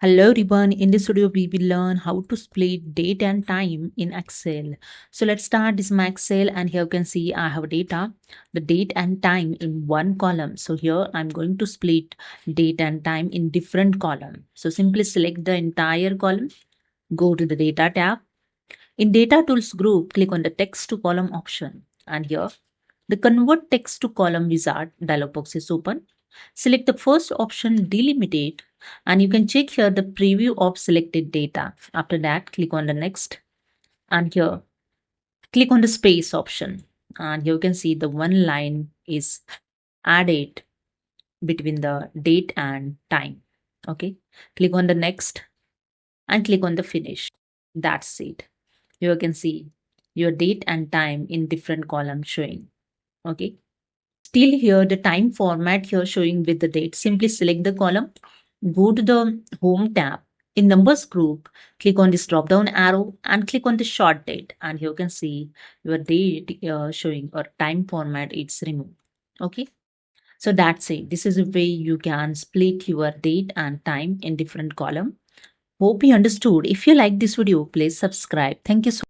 Hello everyone, in this video we will learn how to split date and time in Excel. So let's start. This is my Excel and here you can see I have data, the date and time in one column. So here I'm going to split date and time in different column. So simply select the entire column, go to the data tab. In data tools group, click on the text to column option and here the convert text to column wizard dialog box is open. Select the first option, delimitate, and you can check here the preview of selected data. After that, click on the next and here click on the space option. And you can see the one line is added between the date and time. Okay, click on the next and click on the finish. That's it. You can see your date and time in different columns showing. Okay. Still here, the time format here showing with the date. Simply select the column, go to the home tab. In numbers group, click on this drop down arrow and click on the short date. And you can see your date showing or time format it's removed. Okay. So that's it. This is a way you can split your date and time in different column. Hope you understood. If you like this video, please subscribe. Thank you so